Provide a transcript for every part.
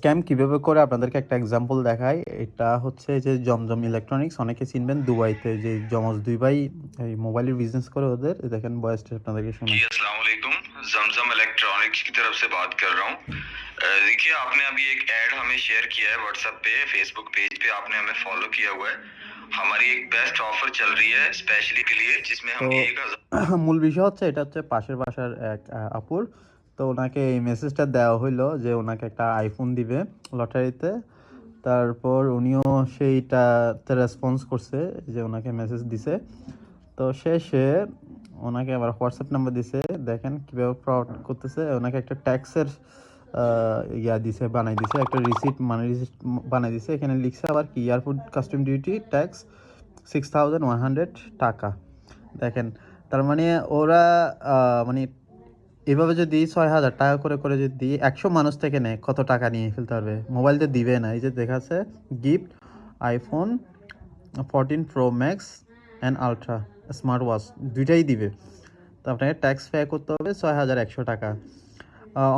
Scam কিভাবে করে আপনাদেরকে একটা এক্সাম্পল দেখাই। এটা হচ্ছে যে জমজম ইলেকট্রনিক্স, অনেকে চিনবেন দুবাইতে, যে যমজ 2 ভাই এই মোবাইলের বিজনেস করে ওদের। দেখেন ভয়েসটা আপনাদেরকে जी শোনাই। अस्सलाम वालेकुम। जमजम इलेक्ट्रॉनिक्स की तरफ से बात कर रहा हूँ। देखिए आपने अभी एक ऐड हमें शेयर किया है व्हाट्सएप पे, फेसबुक पेज पे आपने हमें फॉलो किया हुआ है। हमारी एक बेस्ट ऑफर चल रही है स्पेशली के लिए जिसमें हम তো 1000 মূল বিষয় হচ্ছে, এটা হচ্ছে পাশের বাসার এক আপুর। তো ওনাকে এই মেসেজটা দেওয়া হইলো যে ওনাকে একটা আইফোন দিবে লটারিতে। তারপর উনিও সেইটাতে রেসপন্স করছে, যে ওনাকে মেসেজ দিছে। তো সে ওনাকে আবার হোয়াটসঅ্যাপ নাম্বার দিছে। দেখেন কীভাবে ফ্রড করতেছে। ওনাকে একটা ট্যাক্সের দিছে, বানাই দিছে একটা রিসিট, মানে রিসিট বানাই দিছে। এখানে লিখছে আবার কি, এয়ারপোর্ট কাস্টম ডিউটি ট্যাক্স 6100 টাকা। দেখেন, তার মানে ওরা মানে এভাবে যদি 6000 টাকা করে করে যদি 100 মানুষ থেকে নেয়, কত টাকা নিয়ে ফেলতে পারবে। মোবাইল তো দিবে না। এই যে দেখাচ্ছে gift iPhone 14 pro max and ultra smart watch, দুইটাই দিবে। তো আপনাকে ট্যাক্স পে করতে হবে 6100 টাকা।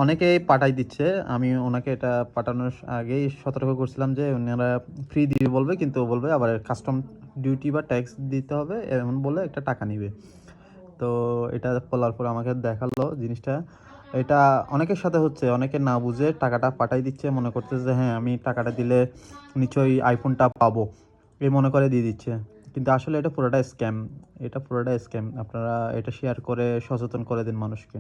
অনেকেই পাঠাই দিচ্ছে। আমি ওনাকে এটা পাঠানোর আগেই সতর্ক করছিলাম যে ওনারা ফ্রি দিবে বলবে, কিন্তু বলবে আবার কাস্টম ডিউটি বা ট্যাক্স দিতে হবে, এমন বলে একটা টাকা নিবে। তো এটা বলার পর আমাকে দেখালো জিনিসটা। এটা অনেকের সাথে হচ্ছে, অনেকে না বুঝে টাকাটা পাঠাই দিচ্ছে, মনে করতেছে যে হ্যাঁ আমি টাকাটা দিলে নিশ্চয়ই আইফোনটা পাবো, এই মনে করে দিয়ে দিচ্ছে। কিন্তু আসলে এটা পুরোটা স্ক্যাম। এটা পুরোটা স্ক্যাম। আপনারা এটা শেয়ার করে সচেতন করে দিন মানুষকে।